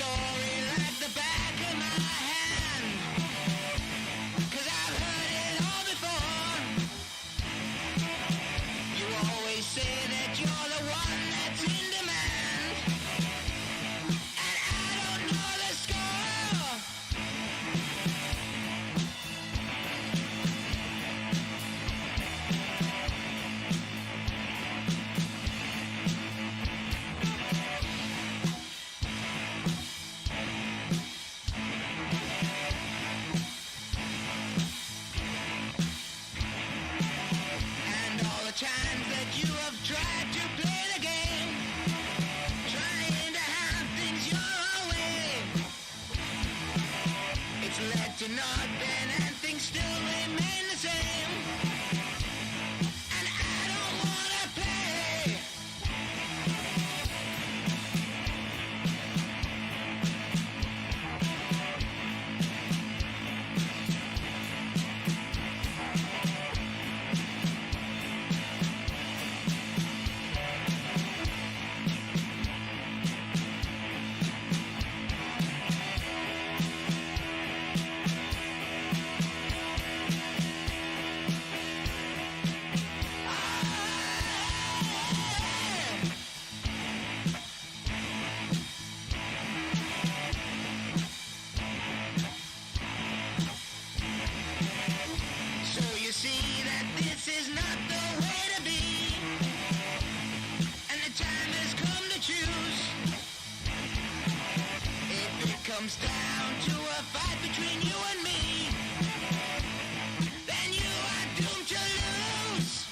story like the back of my hand. 'Cause I've heard it all before. You always say that you're the one that's in demand. And I don't know the score. And all the times that you have tried to play the game, trying to have things your own way, it's led to nothing and things still remain the same. And I don't wanna play. So you see that this is not the way to be, and the time has come to choose. If it comes down to a fight between you and me, then you are doomed to lose.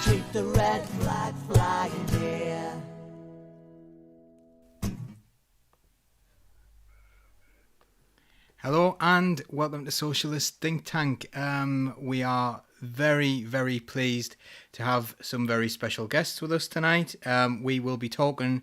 Keep the red flag flying here. Hello and welcome to Socialist Think Tank. We are very, very pleased to have some very special guests with us tonight. We will be talking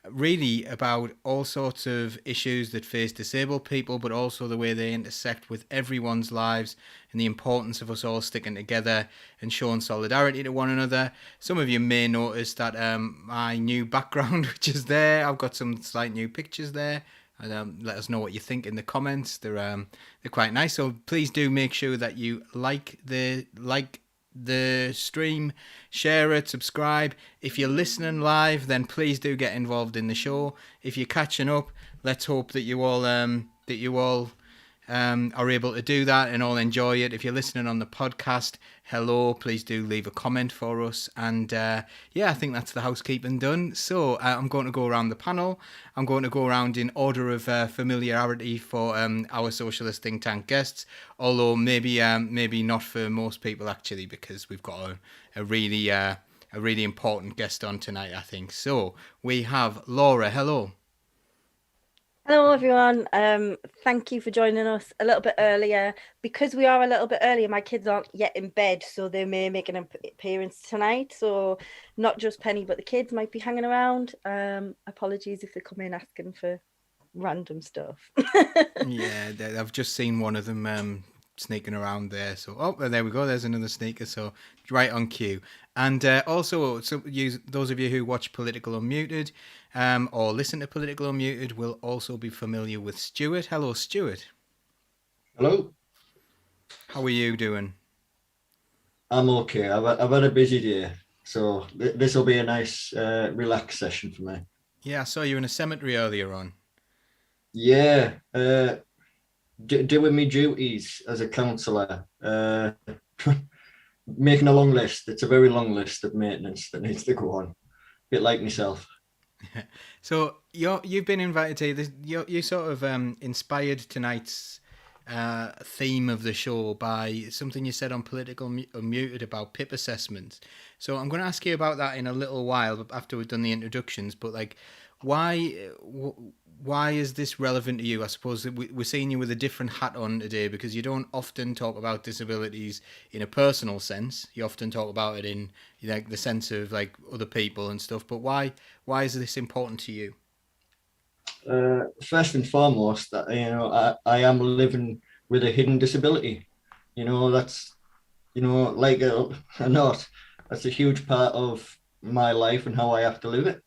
really about all sorts of issues that face disabled people, but also the way they intersect with everyone's lives and the importance of us all sticking together and showing solidarity to one another. Some of you may notice that my new background, which is there, I've got some slight new pictures there. And, let us know what you think in the comments. They're quite nice. So please do make sure that you like the stream, share it, subscribe. If you're listening live, then please do get involved in the show. If you're catching up, let's hope that you all are able to do that and all enjoy it. If you're listening on the podcast, hello, please do leave a comment for us. And I think that's the housekeeping done. So I'm going to go around the panel. I'm going to go around in order of familiarity for our Socialist Think Tank guests, although maybe not for most people actually, because we've got a really important guest on tonight, I think. So we have Laura. Hello. Hello everyone, thank you for joining us a little bit earlier. Because we are a little bit earlier, my kids aren't yet in bed, so they may make an appearance tonight. So not just Penny, but the kids might be hanging around. Apologies if they come in asking for random stuff. Yeah, I've just seen one of them sneaking around there. So, there we go. There's another sneaker. So, right on cue. And also, those of you who watch Political Unmuted or listen to Political Unmuted will also be familiar with Stuart. Hello, Stuart. Hello. How are you doing? I'm okay. I've had a busy day, so this will be a nice relaxed session for me. Yeah, I saw you in a cemetery earlier on. Yeah, doing my duties as a counsellor, making a long list. It's a very long list of maintenance that needs to go on. A bit like myself. So you've been invited to this. You sort of inspired tonight's theme of the show by something you said on Political Unmuted about PIP assessments. So I'm going to ask you about that in a little while after we've done the introductions. But like, why is this relevant to you? I suppose that we're seeing you with a different hat on today because you don't often talk about disabilities in a personal sense. You often talk about it in like the sense of like other people and stuff. But why is this important to you? First and foremost, that I am living with a hidden disability. That's like a not. That's a huge part of my life and how I have to live it.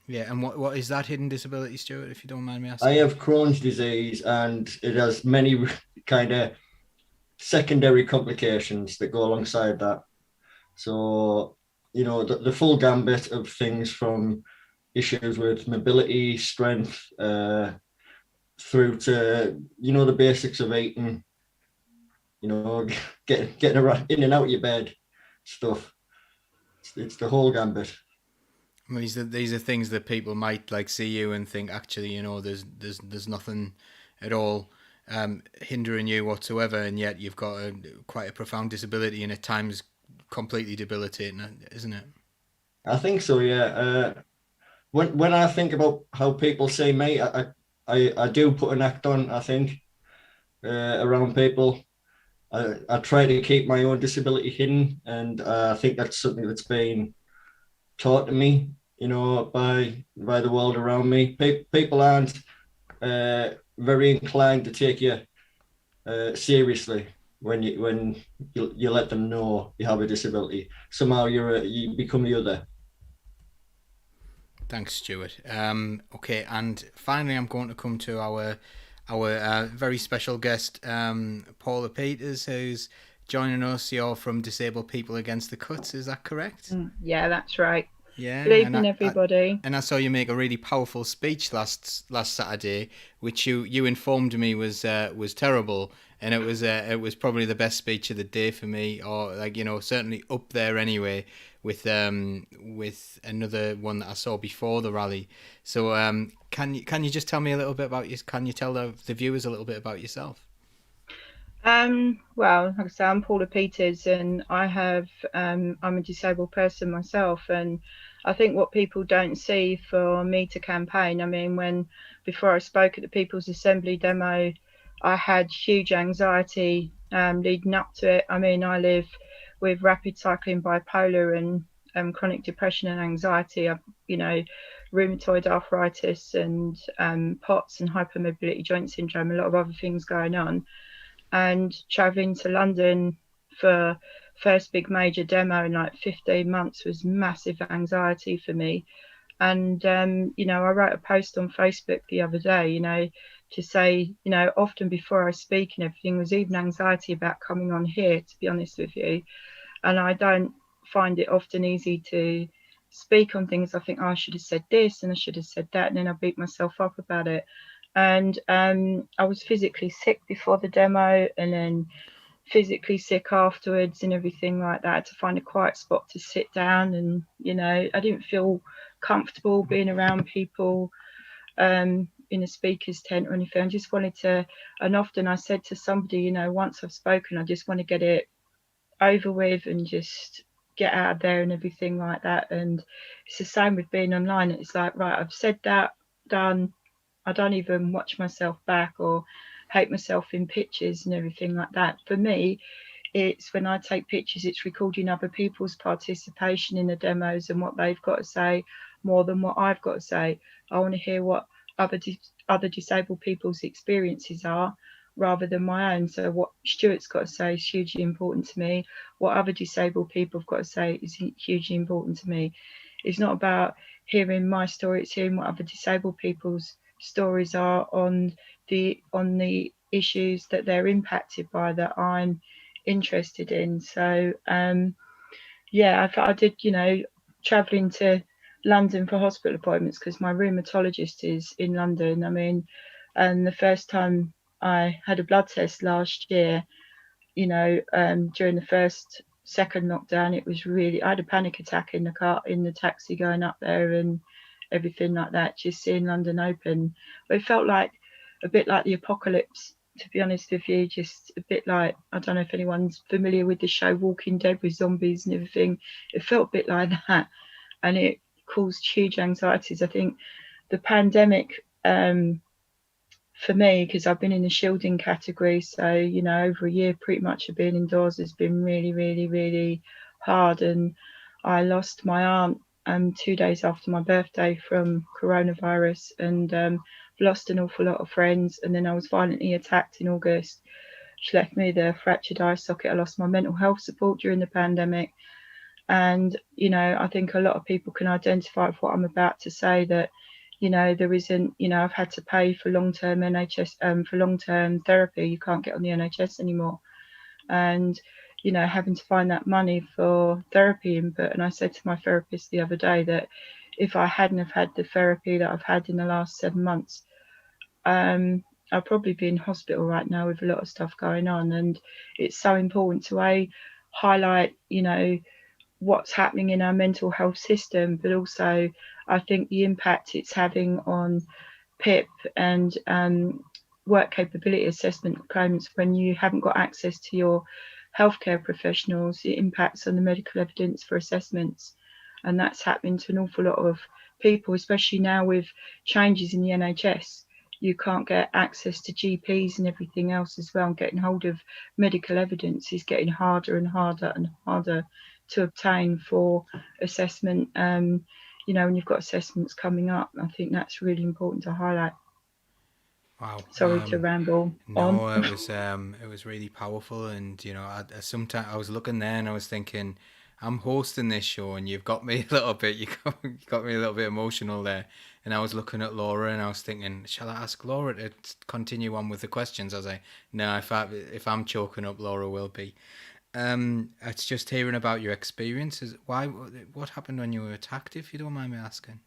Yeah, and what is that hidden disability, Stuart, if you don't mind me asking? I have Crohn's disease, and it has many kind of secondary complications that go alongside that. So, the full gambit of things from issues with mobility, strength, through to, the basics of eating, getting around, in and out of your bed stuff. It's the whole gambit. These are things that people might like see you and think, actually, there's nothing at all hindering you whatsoever, and yet you've got quite a profound disability, and at times completely debilitating, isn't it? I think so, yeah. When I think about how people see me, I do put an act on, I think, around people. I try to keep my own disability hidden, and I think that's something that's been taught to me, by the world around me. People aren't very inclined to take you seriously when you let them know you have a disability. Somehow you become the other. Thanks, Stuart. Okay, and finally, I'm going to come to our very special guest, Paula Peters, who's joining us. You're from Disabled People Against the Cuts, is that correct? Yeah, that's right. Yeah. Good evening, everybody. And I saw you make a really powerful speech last Saturday, which you informed me was terrible, and it was probably the best speech of the day for me, or certainly up there anyway with another one that I saw before the rally. So can you just tell me a little bit about you? Can you tell the viewers a little bit about yourself? Well, like I say, I'm Paula Peters, and I'm a disabled person myself, and I think what people don't see for me to campaign, before I spoke at the People's Assembly demo, I had huge anxiety leading up to it. I live with rapid cycling bipolar and chronic depression and anxiety. I've, rheumatoid arthritis and POTS and hypermobility joint syndrome, a lot of other things going on. And traveling to London for first big major demo in like 15 months was massive anxiety for me. And, I wrote a post on Facebook the other day, to say, often before I speak and everything was even anxiety about coming on here, to be honest with you. And I don't find it often easy to speak on things. I think, I should have said this and I should have said that. And then I beat myself up about it. And I was physically sick before the demo and then physically sick afterwards and everything like that, to find a quiet spot to sit down. And, I didn't feel comfortable being around people in a speaker's tent or anything. I just wanted to, and often I said to somebody, once I've spoken, I just want to get it over with and just get out of there and everything like that. And it's the same with being online. It's like, right, I've said that, done. I don't even watch myself back or hate myself in pictures and everything like that. For me, it's when I take pictures, it's recording other people's participation in the demos and what they've got to say more than what I've got to say. I want to hear what other disabled people's experiences are rather than my own. So what Stuart's got to say is hugely important to me. What other disabled people have got to say is hugely important to me. It's not about hearing my story, it's hearing what other disabled people's stories are on the issues that they're impacted by that I'm interested in. So I did, traveling to London for hospital appointments because my rheumatologist is in London. And the first time I had a blood test last year, during the second lockdown, it was really, I had a panic attack in the taxi going up there, and everything like that, just seeing London open. But it felt like a bit like the apocalypse, to be honest with you, just a bit like, I don't know if anyone's familiar with the show Walking Dead with zombies and everything. It felt a bit like that, and it caused huge anxieties. I think the pandemic, for me, because I've been in the shielding category, so over a year pretty much of being indoors has been really, really, really hard. And I lost my aunt 2 days after my birthday from coronavirus, and lost an awful lot of friends. And then I was violently attacked in August, which left me with a fractured eye socket. I lost my mental health support during the pandemic. And I think a lot of people can identify with what I'm about to say, that there isn't, I've had to pay for long-term NHS, for long-term therapy. You can't get on the NHS anymore. And, having to find that money for therapy input. And I said to my therapist the other day that if I hadn't have had the therapy that I've had in the last 7 months, I'd probably be in hospital right now with a lot of stuff going on. And it's so important to highlight, what's happening in our mental health system, but also I think the impact it's having on PIP and work capability assessment claimants. When you haven't got access to your healthcare professionals, it impacts on the medical evidence for assessments, and that's happening to an awful lot of people, especially now with changes in the NHS. You can't get access to GPs and everything else as well, and getting hold of medical evidence is getting harder and harder and harder to obtain for assessment. When you've got assessments coming up, I think that's really important to highlight. Wow. Sorry to ramble on. No, it was really powerful, and sometimes I was looking there and I was thinking, I'm hosting this show, and you've got me a little bit. You got me a little bit emotional there, and I was looking at Laura, and I was thinking, shall I ask Laura to continue on with the questions? I was like, no, if I'm choking up, Laura will be. It's just hearing about your experiences. What happened when you were attacked, if you don't mind me asking?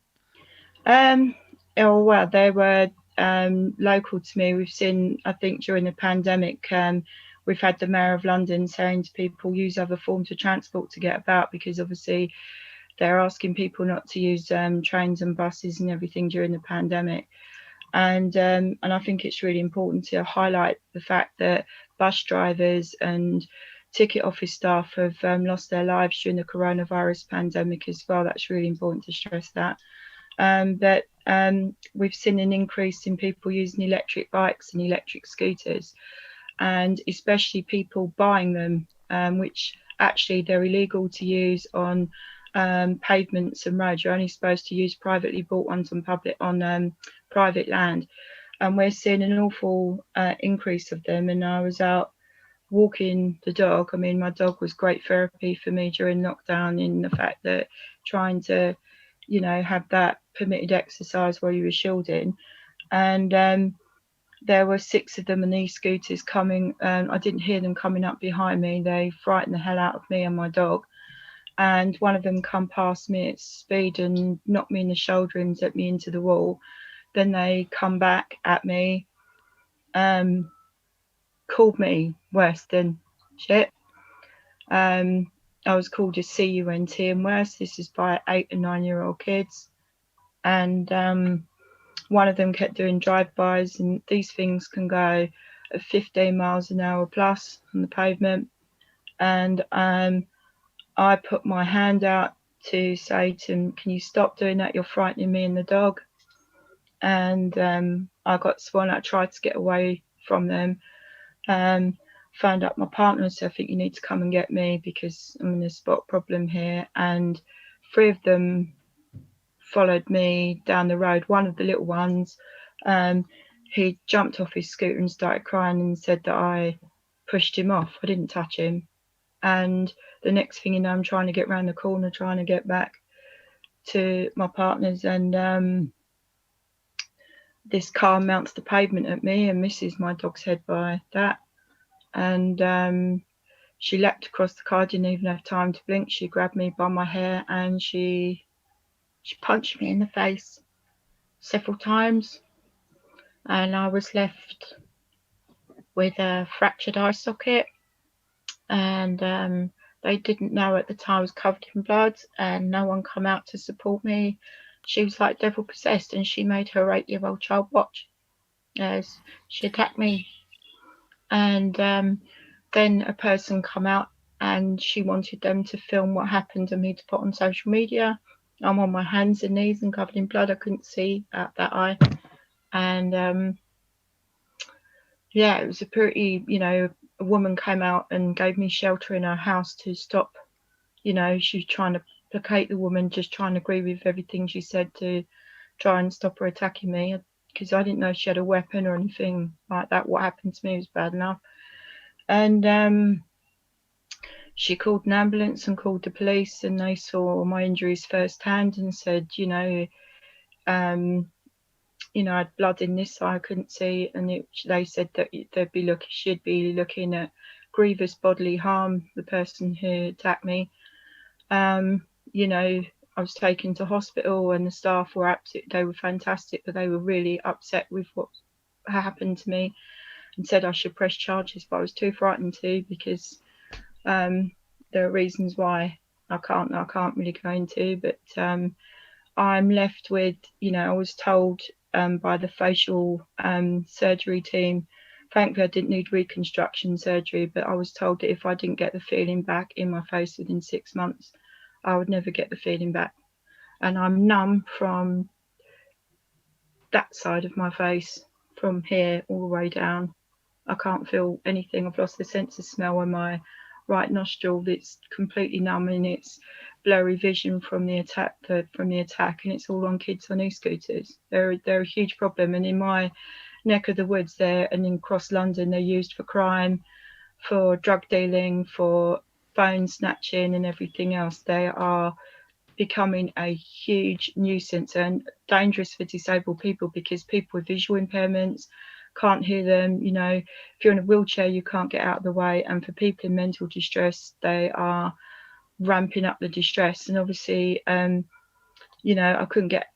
Oh well, they were local to me. We've seen, I think, during the pandemic, we've had the Mayor of London saying to people, use other forms of transport to get about, because obviously they're asking people not to use trains and buses and everything during the pandemic. And I think it's really important to highlight the fact that bus drivers and ticket office staff have lost their lives during the coronavirus pandemic as well. That's really important to stress that. But we've seen an increase in people using electric bikes and electric scooters, and especially people buying them, which actually they're illegal to use on pavements and roads. You're only supposed to use privately bought ones on private land. And we're seeing an awful increase of them. And I was out walking the dog. I mean, my dog was great therapy for me during lockdown, in the fact that trying to, have that permitted exercise while you were shielding. And there were 6 of them on these scooters coming. I didn't hear them coming up behind me. They frightened the hell out of me and my dog. And one of them come past me at speed and knocked me in the shoulder and set me into the wall. Then they come back at me, called me worse than shit. I was called a CUNT and worse. This is by 8 and 9-year-old kids. And one of them kept doing drive-bys, and these things can go at 15 miles an hour plus on the pavement. And I put my hand out to say to him, can you stop doing that? You're frightening me and the dog. And I got sworn. I tried to get away from them. Found out my partner and said, I think you need to come and get me because I'm in a spot problem here. And 3 of them followed me down the road. One of the little ones, he jumped off his scooter and started crying and said that I pushed him off. I didn't touch him. And the next thing you know, I'm trying to get around the corner, trying to get back to my partner's, and this car mounts the pavement at me and misses my dog's head by that. And she leapt across the car, didn't even have time to blink. She grabbed me by my hair and she punched me in the face several times, and I was left with a fractured eye socket. And they didn't know at the time I was covered in blood, and no one come out to support me. she was like devil possessed, and she made her 8-year-old child watch as she attacked me. And then a person come out and she wanted them to film what happened and me to put on social media. I'm on my hands and knees and covered in blood. I couldn't see out that eye. And yeah, it was a pretty, a woman came out and gave me shelter in her house to stop, she was trying to placate the woman, just trying to agree with everything she said to try and stop her attacking me, because I didn't know she had a weapon or anything like that. What happened to me was bad enough. And she called an ambulance and called the police, and they saw my injuries firsthand and said, I had blood in this eye I couldn't see, and they said that she'd be looking at grievous bodily harm, the person who attacked me. I was taken to hospital, and the staff were they were fantastic, but they were really upset with what happened to me and said I should press charges, but I was too frightened to, because there are reasons why I can't really go into, but I'm left with, I was told by the facial surgery team, thankfully I didn't need reconstruction surgery, but I was told that if I didn't get the feeling back in my face within 6 months, I would never get the feeling back. And I'm numb from that side of my face, from here all the way down. I can't feel anything. I've lost the sense of smell in my right nostril. It's completely numb, and it's blurry vision from the attack, and it's all on kids on e-scooters. They're a huge problem, and in my neck of the woods there and in cross London, they're used for crime, for drug dealing, for phone snatching and everything else. They are becoming a huge nuisance and dangerous for disabled people, because people with visual impairments can't hear them. If you're in a wheelchair, you can't get out of the way, and for people in mental distress, they are ramping up the distress. And obviously I couldn't get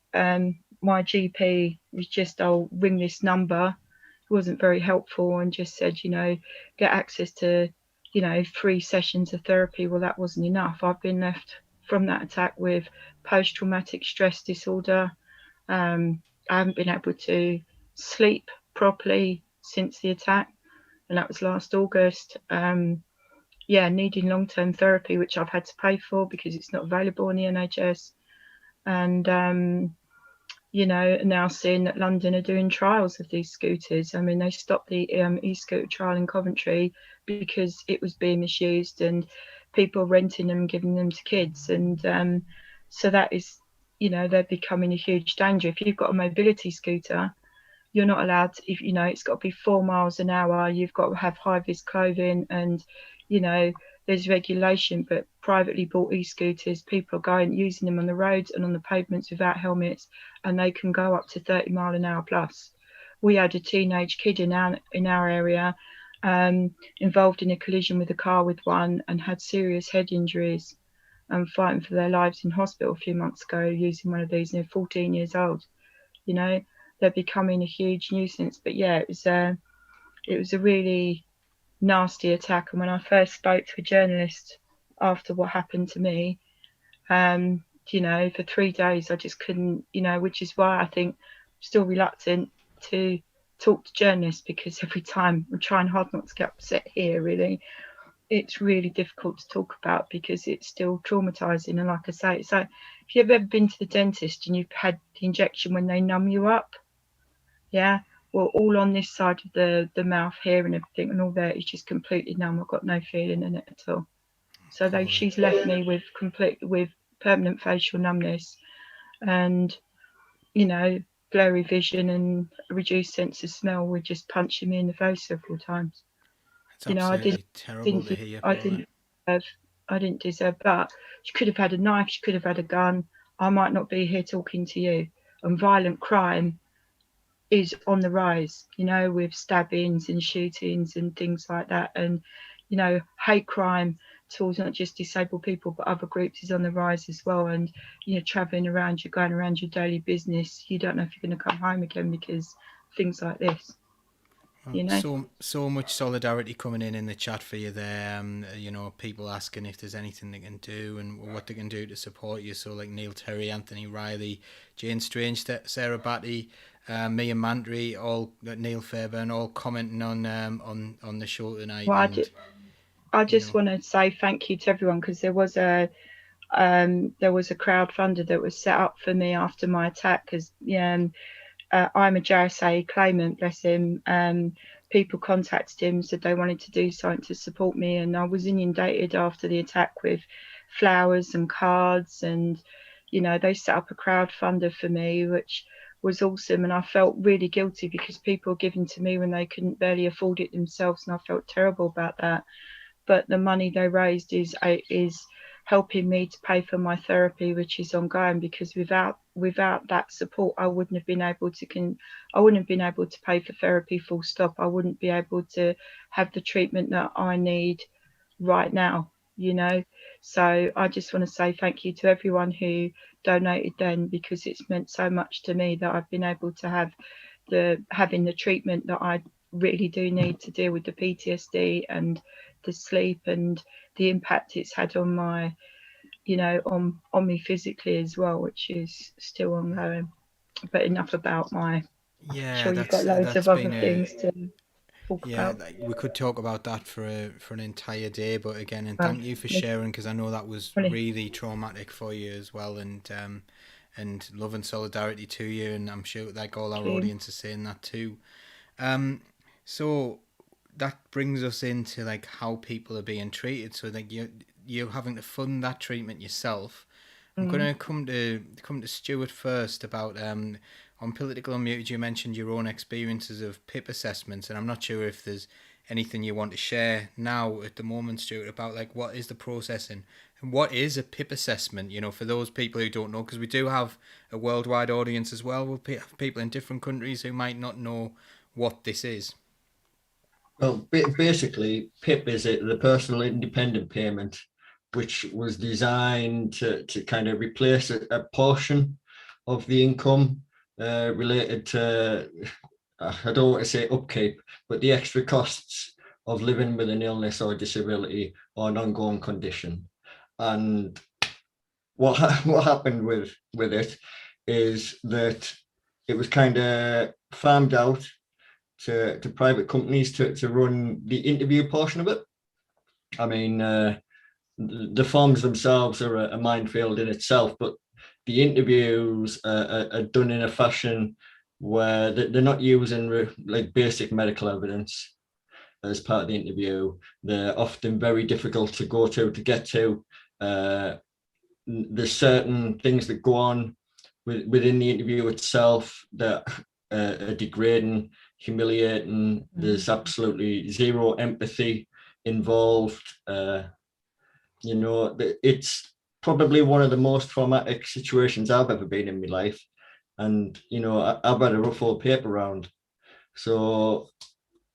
my GP was just, I'll ring this number. It wasn't very helpful, and just said, get access to 3 sessions of therapy. Well, that wasn't enough. I've been left from that attack with post-traumatic stress disorder. I haven't been able to sleep properly since the attack, and that was last August. Needing long-term therapy, which I've had to pay for because it's not available in the NHS. And now seeing that London are doing trials of these scooters. I mean, they stopped the e-scooter trial in Coventry because it was being misused and people renting them and giving them to kids. And so that is, they're becoming a huge danger. If you've got a mobility scooter, you're not allowed to, it's got to be 4 miles an hour. You've got to have high-vis clothing, and, there's regulation. But privately bought e-scooters, people are using them on the roads and on the pavements without helmets, and they can go up to 30 mile an hour plus. We had a teenage kid in our area involved in a collision with a car with one, and had serious head injuries and fighting for their lives in hospital a few months ago using one of these, and they're 14 years old. They're becoming a huge nuisance. But yeah, it was a really nasty attack. And when I first spoke to a journalist after what happened to me, for 3 days I just couldn't, which is why I think I'm still reluctant to talk to journalists, because every time I'm trying hard not to get upset here, really. It's really difficult to talk about because it's still traumatizing. And like I say, it's like if you've ever been to the dentist and you've had the injection when they numb you up, yeah, well, all on this side of the mouth here and everything and all there is just completely numb. I've got no feeling in it at all. So she's left me with permanent facial numbness and, blurry vision and a reduced sense of smell with just punching me in the face several times. It's absolutely terrible to hear. I didn't deserve that. She could have had a knife, she could have had a gun. I might not be here talking to you. And violent crime is on the rise, with stabbings and shootings and things like that. And, hate crime towards not just disabled people but other groups is on the rise as well. And, travelling around, you're going around your daily business, you don't know if you're going to come home again because things like this. you know. So much solidarity coming in the chat for you there. You know, people asking if there's anything they can do and what they can do to support you. So like Neil Terry, Anthony Riley, Jane Strange, Sarah Batty, Mia Mantry, all Neil Fairbairn, all commenting on the show tonight. Well, I just know. want to say thank you to everyone, because there was a crowdfunder that was set up for me after my attack, because I'm a JSA claimant, bless him. People contacted him, said they wanted to do something to support me, and I was inundated after the attack with flowers and cards, and they set up a crowdfunder for me, which was awesome. And I felt really guilty because people were giving to me when they couldn't barely afford it themselves, and I felt terrible about that. But the money they raised is helping me to pay for my therapy, which is ongoing, because without that support, I wouldn't have been able to pay for therapy, full stop. I wouldn't be able to have the treatment that I need right now, So I just want to say thank you to everyone who donated then, because it's meant so much to me that I've been able to have having the treatment that I really do need to deal with the PTSD and the sleep and the impact it's had on my, on me physically as well, which is still ongoing. But enough about my. Yeah, sure, you've got loads of other things to talk about. Like we could talk about that for an entire day. But again, and thank you for sharing, because I know that was really traumatic for you as well, and love and solidarity to you, and I'm sure like all our audience is saying that too. So that brings us into like how people are being treated. So like you're having to fund that treatment yourself. I'm going to come to Stuart first about on Political Unmuted. You mentioned your own experiences of PIP assessments, and I'm not sure if there's anything you want to share now at the moment, Stuart, about like what is the process and what is a PIP assessment. For those people who don't know, because we do have a worldwide audience as well. We'll have people in different countries who might not know what this is. Well, basically, PIP is the personal independent payment, which was designed to kind of replace a portion of the income related to, I don't want to say upkeep, but the extra costs of living with an illness or disability or an ongoing condition. And what happened with it is that it was kind of farmed out to private companies to run the interview portion of it. I mean, the forms themselves are a minefield in itself, but the interviews are done in a fashion where they're not using like basic medical evidence as part of the interview. They're often very difficult to go to get to. There's certain things that go on within the interview itself that are degrading, humiliating. There's absolutely zero empathy involved. It's probably one of the most traumatic situations I've ever been in my life. And, I've had a rough old paper round. So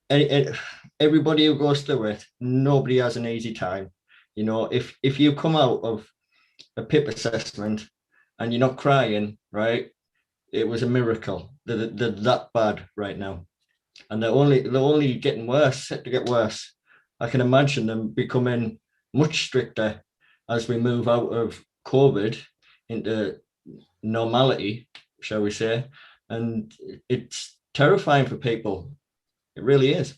everybody who goes through it, nobody has an easy time. If you come out of a PIP assessment and you're not crying, right, it was a miracle. They're that bad right now. And they're only getting worse, set to get worse. I can imagine them becoming much stricter as we move out of COVID into normality, shall we say. And it's terrifying for people. It really is.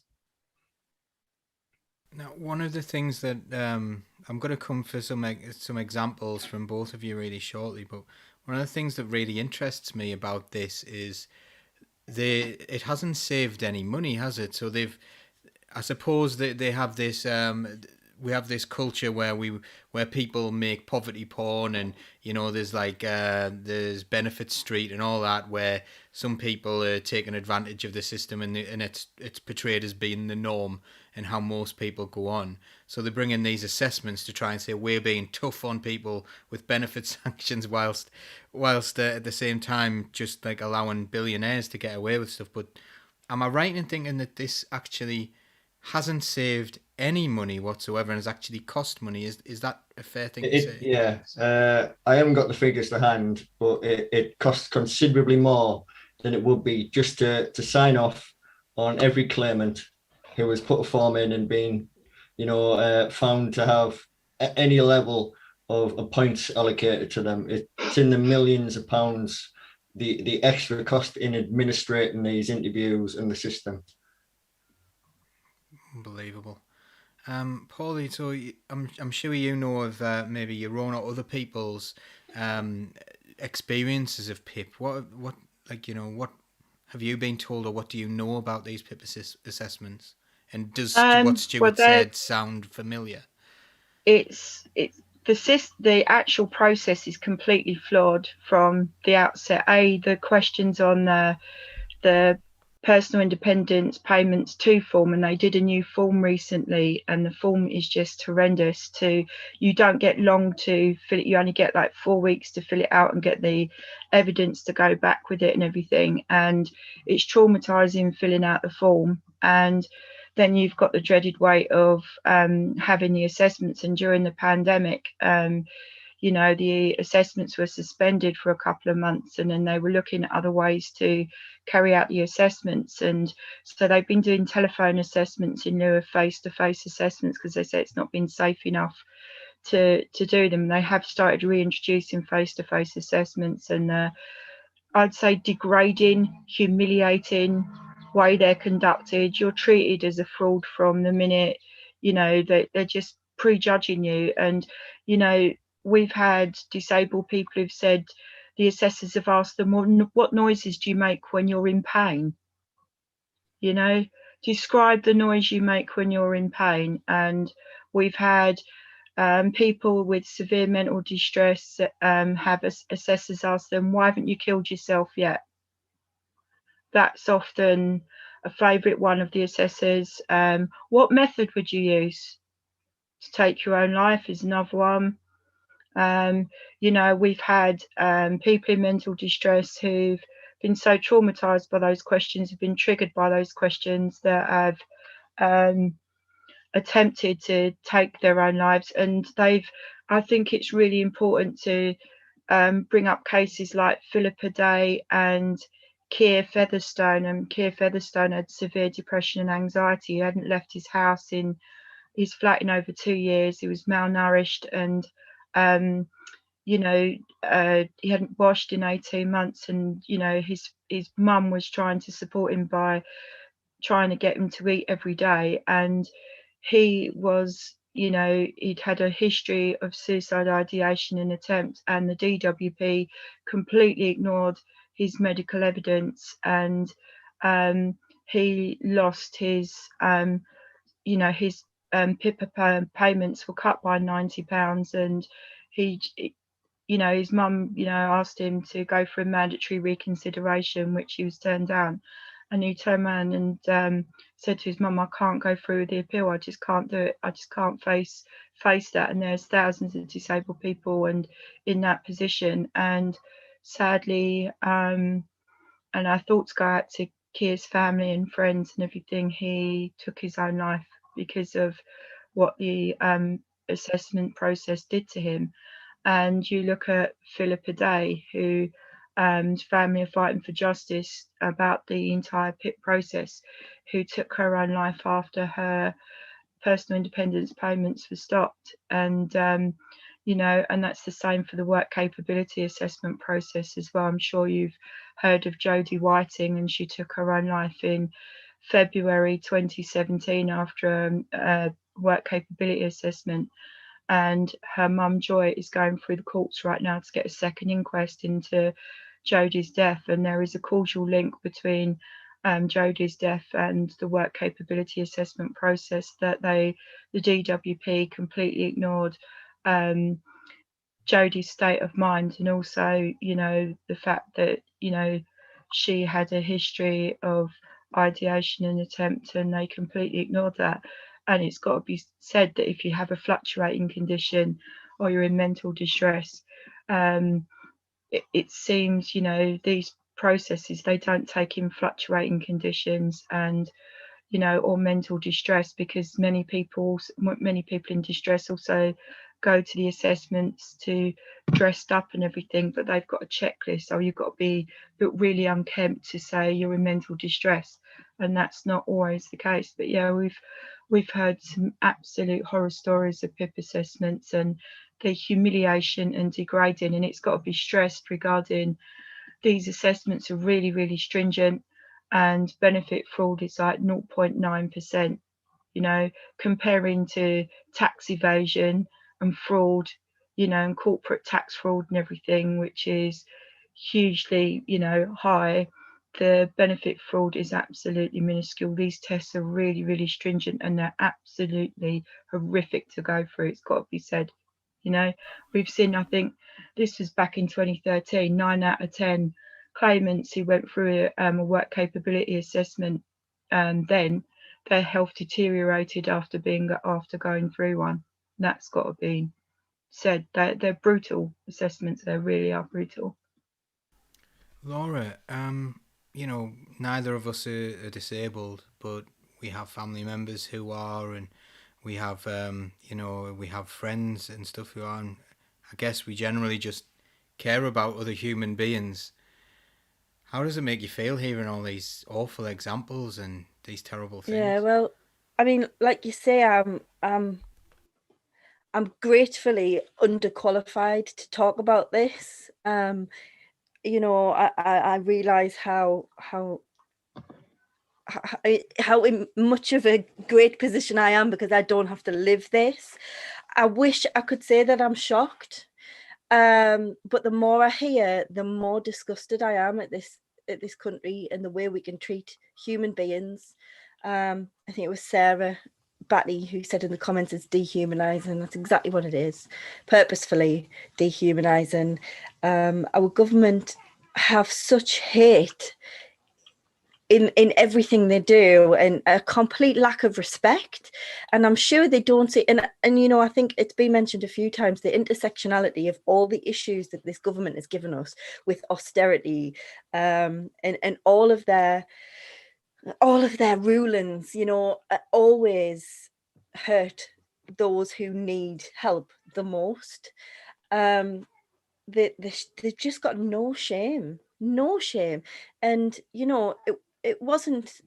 Now, one of the things that I'm going to come for some examples from both of you really shortly, but one of the things that really interests me about this is it hasn't saved any money, has it? So I suppose they have this we have this culture where people make poverty porn, and there's like there's Benefit Street and all that, where some people are taking advantage of the system, and it's portrayed as being the norm and how most people go on. So they bring in these assessments to try and say we're being tough on people with benefit sanctions, whilst at the same time just like allowing billionaires to get away with stuff. But am I right in thinking that this actually hasn't saved any money whatsoever and has actually cost money? Is that a fair thing to say? Yeah, I haven't got the figures to hand, but it costs considerably more than it would be just to sign off on every claimant who has put a form in and been, found to have any level of points allocated to them. It's in the millions of pounds, the extra cost in administrating these interviews and the system. Unbelievable. Paulie, so I'm sure you know of maybe your own or other people's experiences of PIP. What what have you been told, or what do you know about these PIP assessments? And does what Stuart said sound familiar? It's the actual process is completely flawed from the outset. The questions on the personal independence payments 2 form, and they did a new form recently, and the form is just horrendous. You don't get long to fill it, you only get like 4 weeks to fill it out and get the evidence to go back with it and everything, and it's traumatizing filling out the form. And then you've got the dreaded weight of having the assessments. And during the pandemic, the assessments were suspended for a couple of months, and then they were looking at other ways to carry out the assessments. And so they've been doing telephone assessments in lieu of face-to-face assessments, because they say it's not been safe enough to do them. They have started reintroducing face-to-face assessments, and I'd say degrading, humiliating way they're conducted. You're treated as a fraud from the minute, they're just prejudging you. And we've had disabled people who've said the assessors have asked them, well, what noises do you make when you're in pain? Describe the noise you make when you're in pain. And we've had people with severe mental distress have assessors ask them, why haven't you killed yourself yet? That's often a favourite one of the assessors. What method would you use to take your own life is another one. We've had people in mental distress who've been so traumatized by those questions, have been triggered by those questions, that have attempted to take their own lives. And I think it's really important to bring up cases like Philippa Day and Keir Featherstone. And Keir Featherstone had severe depression and anxiety. He hadn't left his house in his flat in over 2 years. He was malnourished, and he hadn't washed in 18 months. And his mum was trying to support him by trying to get him to eat every day. And he was, he'd had a history of suicide ideation and attempts, and the DWP completely ignored his medical evidence. And he lost his PIPA payments were cut by £90, and his mum asked him to go for a mandatory reconsideration, which he was turned down. And he turned around and said to his mum, I can't go through the appeal, I just can't do it, I just can't face that. And there's thousands of disabled people and in that position. And sadly, and our thoughts go out to Keir's family and friends and everything, he took his own life because of what the assessment process did to him. And you look at Philippa Day, who family are fighting for justice about the entire PIP process, who took her own life after her personal independence payments were stopped. And and that's the same for the work capability assessment process as well. I'm sure you've heard of Jodie Whiting, and she took her own life in February 2017 after a work capability assessment. And her mum Joy is going through the courts right now to get a second inquest into Jodie's death. And there is a causal link between Jodie's death and the work capability assessment process that the DWP completely ignored. Jodie's state of mind, and also the fact that she had a history of ideation and attempt, and they completely ignored that. And it's got to be said that if you have a fluctuating condition or you're in mental distress, it seems these processes, they don't take in fluctuating conditions and or mental distress, because many people in distress also go to the assessments to dressed up and everything, but they've got a checklist. So you've got to be really unkempt to say you're in mental distress. and that's not always the case. But yeah, we've heard some absolute horror stories of PIP assessments and the humiliation and degrading, and it's got to be stressed regarding these assessments are really, really stringent, and benefit fraud is like 0.9%, you know, comparing to tax evasion and fraud, you know, and corporate tax fraud and everything, which is hugely, you know, high. The benefit fraud is absolutely minuscule. These tests are really, really stringent, and they're absolutely horrific to go through. It's got to be said. You know, we've seen, I think this was back in 2013, 9 out of 10 claimants who went through a work capability assessment, then their health deteriorated after going through one. That's got to be said. They're brutal assessments. They really are brutal. Laura, you know, neither of us are disabled, but we have family members who are, and we have, you know, we have friends and stuff who are. And I guess we generally just care about other human beings. How does it make you feel hearing all these awful examples and these terrible things? Yeah, well, I mean, like you say, I'm gratefully underqualified to talk about this. You know, I realize how in much of a great position I am because I don't have to live this. I wish I could say that I'm shocked, but the more I hear, the more disgusted I am at this country and the way we can treat human beings. I think it was Sarah Batty who said in the comments it's dehumanizing. That's exactly what it is, purposefully dehumanizing. Our government have such hate in everything they do, and a complete lack of respect, and I'm sure they don't see, and you know, I think it's been mentioned a few times, the intersectionality of all the issues that this government has given us with austerity, and all of their rulings, you know, always hurt those who need help the most. They've just got no shame, and you know, it wasn't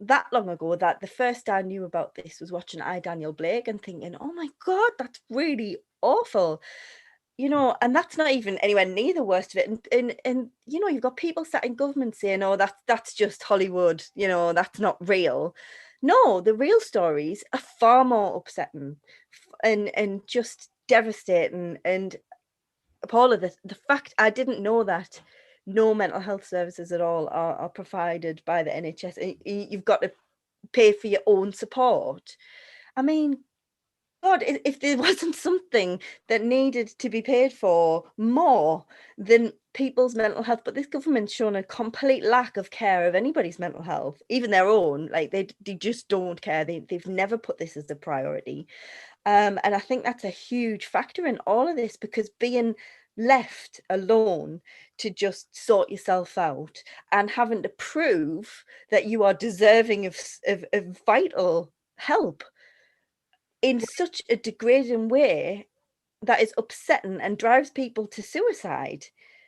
that long ago that the first I knew about this was watching I, Daniel Blake, and thinking, oh my God, that's really awful. You know, and that's not even anywhere near the worst of it. And you know, you've got people sat in government saying, oh, that's just Hollywood, you know, that's not real. No, the real stories are far more upsetting and just devastating. And Paula, the fact I didn't know that no mental health services at all are provided by the NHS. You've got to pay for your own support. I mean, God, if there wasn't something that needed to be paid for more than people's mental health, but this government's shown a complete lack of care of anybody's mental health, even their own. Like they just don't care. They've never put this as a priority. And I think that's a huge factor in all of this, because being left alone to just sort yourself out and having to prove that you are deserving of vital help in such a degrading way that is upsetting and drives people to suicide.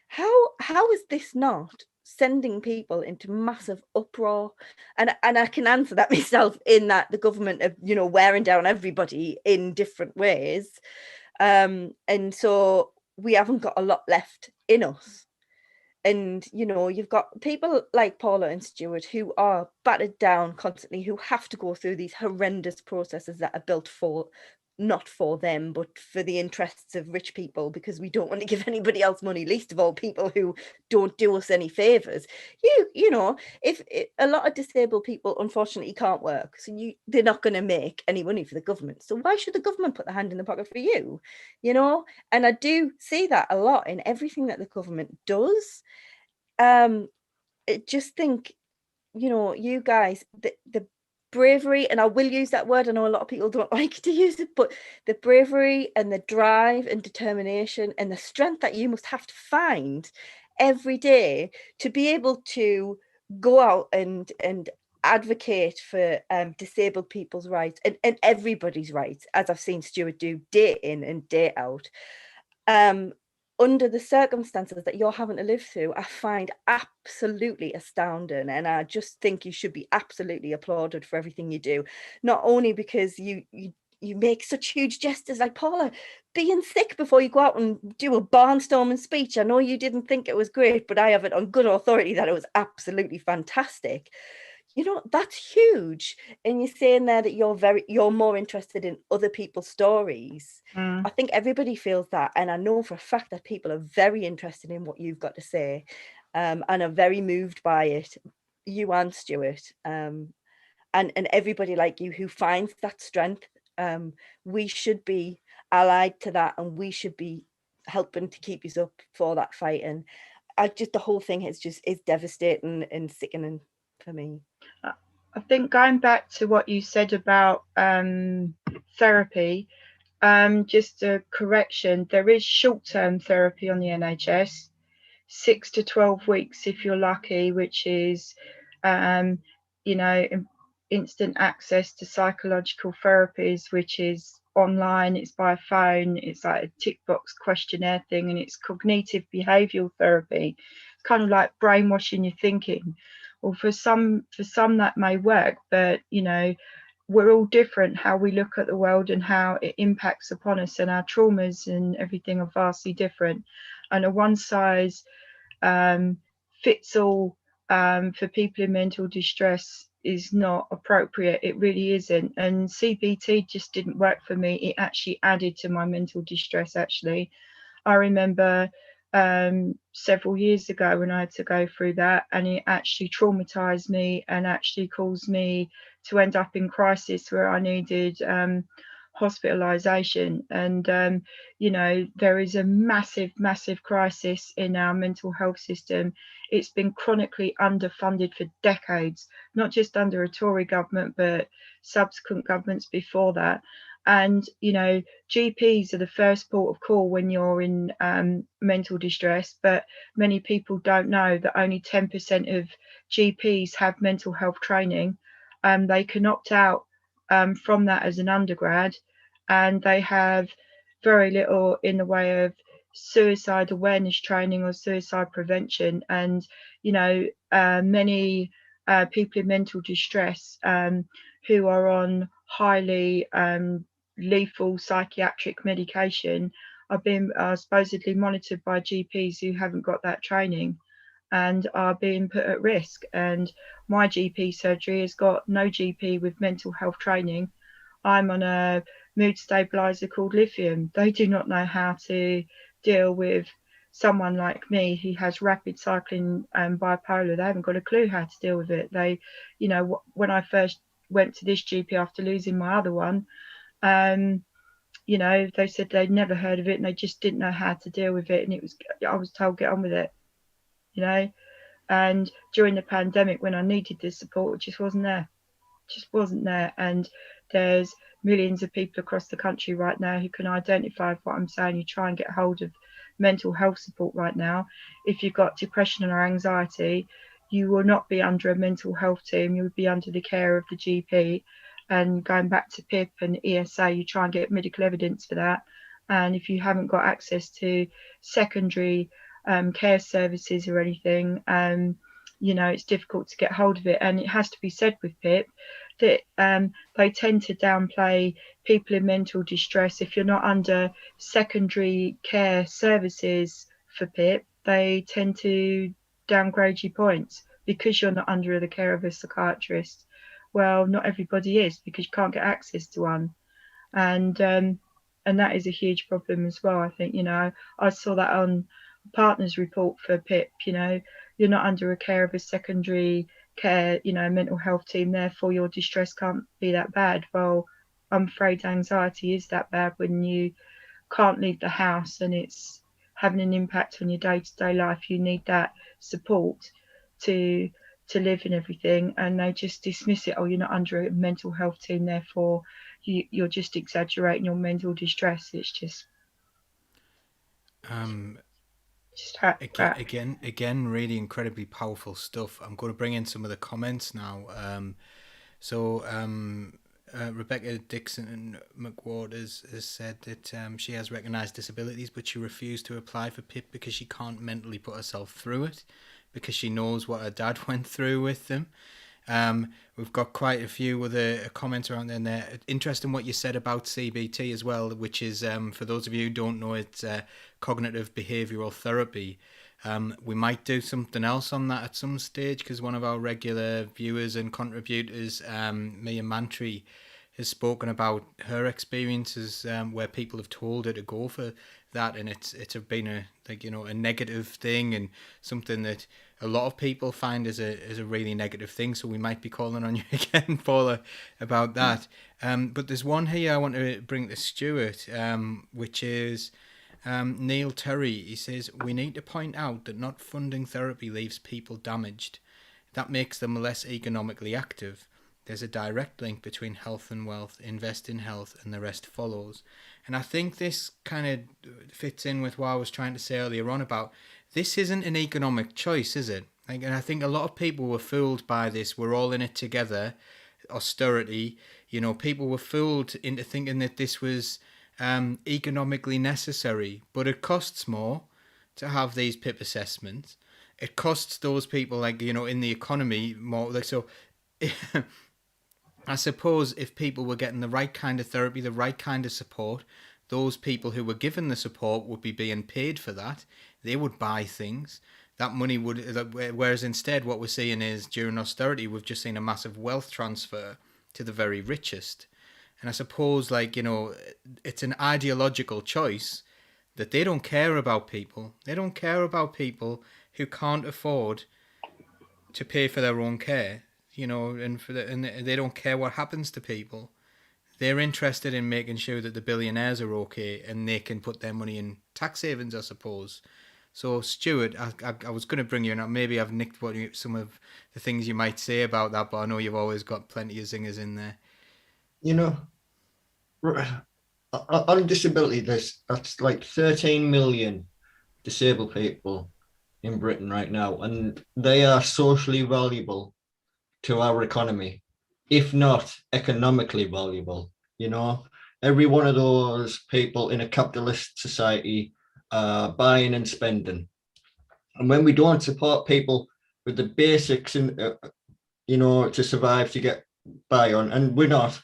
How is this not sending people into massive uproar? And I can answer that myself, in that the government are, you know, wearing down everybody in different ways. And so we haven't got a lot left in us. And you know, you've got people like Paula and Stuart who are battered down constantly, who have to go through these horrendous processes that are built for, not for them, but for the interests of rich people, because we don't want to give anybody else money, least of all people who don't do us any favors. You know, if a lot of disabled people unfortunately can't work, so they're not going to make any money for the government, so why should the government put their hand in the pocket for you? You know, and I do see that a lot in everything that the government does. I just think, you know, you guys, the bravery, and I will use that word, I know a lot of people don't like to use it, but the bravery and the drive and determination and the strength that you must have to find every day to be able to go out and advocate for disabled people's rights and everybody's rights, as I've seen Stuart do day in and day out, under the circumstances that you're having to live through, I find absolutely astounding. And I just think you should be absolutely applauded for everything you do. Not only because you make such huge gestures like Paula, being sick before you go out and do a barnstorming speech. I know you didn't think it was great, but I have it on good authority that it was absolutely fantastic. You know, that's huge. And you're saying there that you're more interested in other people's stories. Mm. I think everybody feels that. And I know for a fact that people are very interested in what you've got to say, and are very moved by it. You and Stuart. And everybody like you who finds that strength. We should be allied to that, and we should be helping to keep you up for that fight. And the whole thing is devastating and sickening for me. I think going back to what you said about therapy, just a correction, there is short-term therapy on the NHS, 6 to 12 weeks if you're lucky, which is, you know, instant access to psychological therapies, which is online, it's by phone, it's like a tick box questionnaire thing, and it's cognitive behavioral therapy. It's kind of like brainwashing your thinking. Or for some that may work, but you know, we're all different how we look at the world and how it impacts upon us, and our traumas and everything are vastly different. And a one size fits all for people in mental distress is not appropriate. It really isn't. And CBT just didn't work for me. It actually added to my mental distress. Actually, I remember several years ago when I had to go through that, and it actually traumatized me and actually caused me to end up in crisis where I needed hospitalization. And you know, there is a massive crisis in our mental health system. It's been chronically underfunded for decades, not just under a Tory government but subsequent governments before that. And you know, GPs are the first port of call when you're in mental distress, but many people don't know that only 10% of GPs have mental health training. They can opt out from that as an undergrad, and they have very little in the way of suicide awareness training or suicide prevention. And you know, many people in mental distress who are on highly lethal psychiatric medication are being supposedly monitored by GPs who haven't got that training and are being put at risk. And my GP surgery has got no GP with mental health training. I'm on a mood stabilizer called lithium. They do not know how to deal with someone like me who has rapid cycling bipolar. They haven't got a clue how to deal with it. They, you know, when I first went to this GP after losing my other one, you know, they said they'd never heard of it and they just didn't know how to deal with it. And I was told, get on with it, you know. And during the pandemic, when I needed this support, it just wasn't there. And there's millions of people across the country right now who can identify with what I'm saying. You try and get hold of mental health support right now. If you've got depression or anxiety, you will not be under a mental health team. You would be under the care of the GP. And going back to PIP and ESA, you try and get medical evidence for that. And if you haven't got access to secondary care services or anything, you know, it's difficult to get hold of it. And it has to be said with PIP that they tend to downplay people in mental distress. If you're not under secondary care services for PIP, they tend to downgrade your points because you're not under the care of a psychiatrist. Well, not everybody is, because you can't get access to one. And that is a huge problem as well. I think, you know, I saw that on partners report for PIP. You know, you're not under a care of a secondary care, you know, mental health team, therefore your distress can't be that bad. Well, I'm afraid anxiety is that bad when you can't leave the house and it's having an impact on your day-to-day life. You need that support to live and everything, and they just dismiss it. Oh, you're not under a mental health team, therefore you're just exaggerating your mental distress. It's just again, really incredibly powerful stuff. I'm going to bring in some of the comments now. Rebecca Dixon McWaters has said that she has recognised disabilities, but she refused to apply for PIP because she can't mentally put herself through it, because she knows what her dad went through with them. We've got quite a few other comments around there. Interesting what you said about CBT as well, which is, for those of you who don't know, it's cognitive behavioural therapy. We might do something else on that at some stage, because one of our regular viewers and contributors, Mia Mantry, has spoken about her experiences where people have told her to go for that, and it's been a negative thing, and something that a lot of people find is a really negative thing. So we might be calling on you again, Paula, about that. But there's one here I want to bring to Stuart, which is Neil Terry. He says, we need to point out that not funding therapy leaves people damaged. That makes them less economically active. There's a direct link between health and wealth. Invest in health and the rest follows. And I think this kind of fits in with what I was trying to say earlier on about this isn't an economic choice, is it? And I think a lot of people were fooled by this. We're all in it together. Austerity. People were fooled into thinking that this was economically necessary, but it costs more to have these PIP assessments. It costs those people, in the economy more. So I suppose if people were getting the right kind of therapy, the right kind of support, those people who were given the support would be being paid for that. They would buy things. That money would, whereas instead what we're seeing is during austerity, we've just seen a massive wealth transfer to the very richest. And I suppose, it's an ideological choice that they don't care about people. They don't care about people who can't afford to pay for their own care, and they don't care what happens to people. They're interested in making sure that the billionaires are okay and they can put their money in tax havens, I suppose. So, Stuart, I was going to bring you in. Maybe I've nicked some of the things you might say about that, but I know you've always got plenty of zingers in there. On disability, that's like 13 million disabled people in Britain right now, and they are socially valuable to our economy, if not economically valuable. Every one of those people in a capitalist society are buying and spending, and when we don't support people with the basics and to survive, to get by on, and we're not,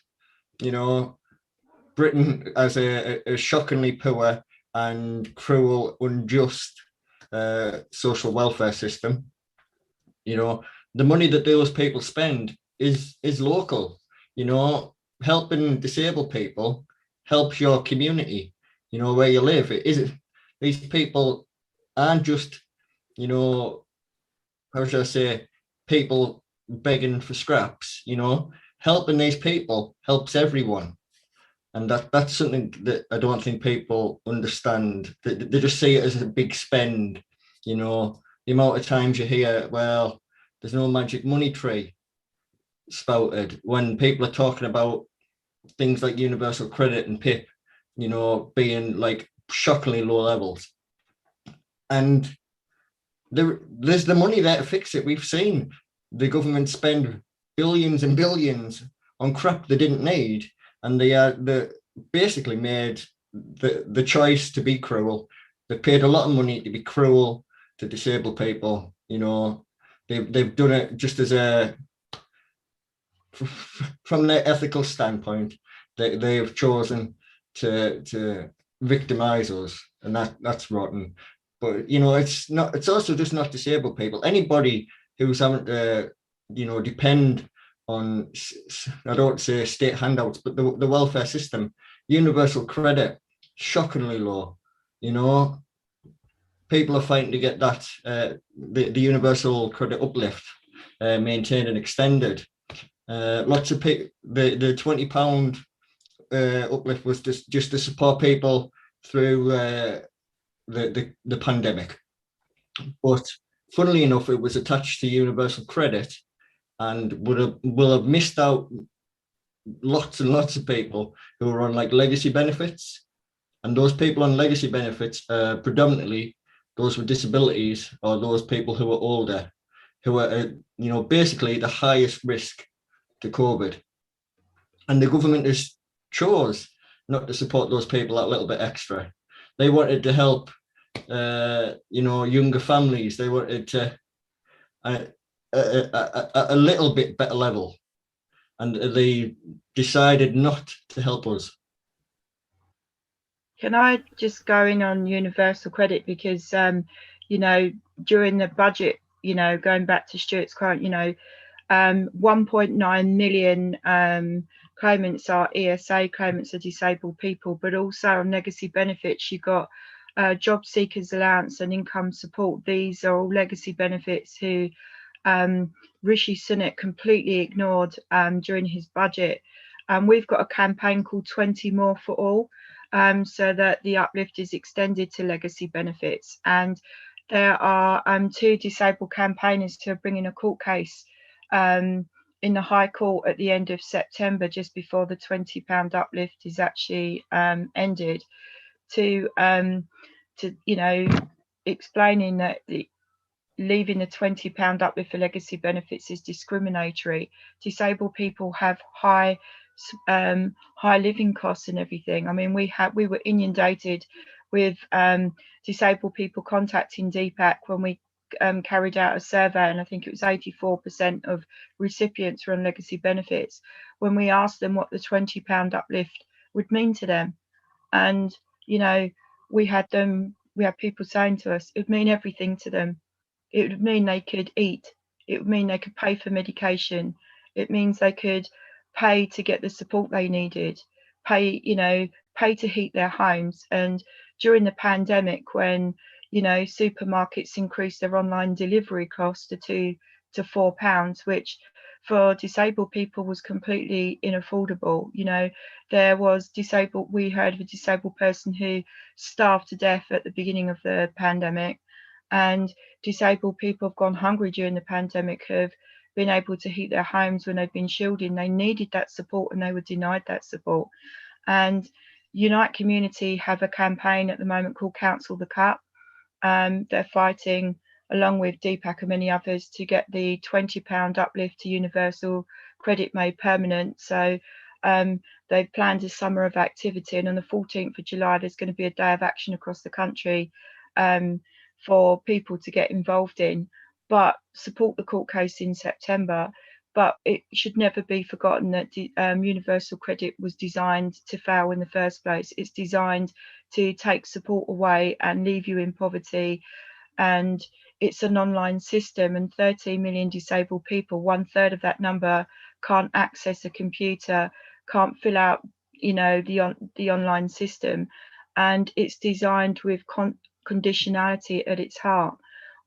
Britain has a shockingly poor and cruel, unjust social welfare system. The money that those people spend is local. Helping disabled people helps your community, where you live. These people aren't just, how should I say, people begging for scraps. Helping these people helps everyone. And that's something that I don't think people understand. They just see it as a big spend. The amount of times you hear, well, there's no magic money tree spouted, when people are talking about things like universal credit and PIP, being like shockingly low levels. And there's the money there to fix it. We've seen the government spend billions and billions on crap they didn't need. And they basically made the choice to be cruel. They paid a lot of money to be cruel to disabled people. They've done it just as from their ethical standpoint. They've chosen to victimize us, and that's rotten. But it's not. It's also just not disabled people. Anybody who's having to depend on, I don't say state handouts, but the welfare system, universal credit, shockingly low. People are fighting to get that the universal credit uplift maintained and extended. Lots of people, the £20 uplift was just to support people through the pandemic. But funnily enough, it was attached to universal credit, and will have missed out lots and lots of people who are on legacy benefits. And those people on legacy benefits are predominantly those with disabilities, or those people who are older, who are basically the highest risk to COVID. and the government has chose not to support those people that little bit extra. They wanted to help, younger families. They wanted to a little bit better level, and they decided not to help us. Can I just go in on universal credit, because during the budget, going back to Stuart's quote, 1.9 million claimants are ESA claimants, are disabled people, but also on legacy benefits you got job seekers allowance and income support. These are all legacy benefits who Rishi Sunak completely ignored during his budget. We've got a campaign called 20 More for All, so that the uplift is extended to legacy benefits. And there are 2 disabled campaigners who are bringing a court case in the High Court at the end of September, just before the £20 uplift is actually ended, to explaining that leaving the £20 uplift for legacy benefits is discriminatory. Disabled people have high living costs and everything. I mean, we were inundated with disabled people contacting DPAC when we carried out a survey, and I think it was 84% of recipients were on legacy benefits, when we asked them what the £20 uplift would mean to them. And we had people saying to us it would mean everything to them. It would mean they could eat, it would mean they could pay for medication, it means they could pay to get the support they needed, pay to heat their homes. And during the pandemic, when supermarkets increased their online delivery cost to £2 to £4, which for disabled people was completely unaffordable. We heard of a disabled person who starved to death at the beginning of the pandemic, and disabled people have gone hungry during the pandemic, have been able to heat their homes when they've been shielding. They needed that support and they were denied that support. And Unite Community have a campaign at the moment called Council the Cut. They're fighting along with DPAC and many others to get the £20 uplift to universal credit made permanent. So they've planned a summer of activity, and on the 14th of July there's going to be a day of action across the country for people to get involved in. But support the court case in September. But it should never be forgotten that universal credit was designed to fail in the first place. It's designed to take support away and leave you in poverty. And it's an online system, and 13 million disabled people, 1/3 of that number, can't access a computer, can't fill out, the online system. And it's designed with conditionality at its heart.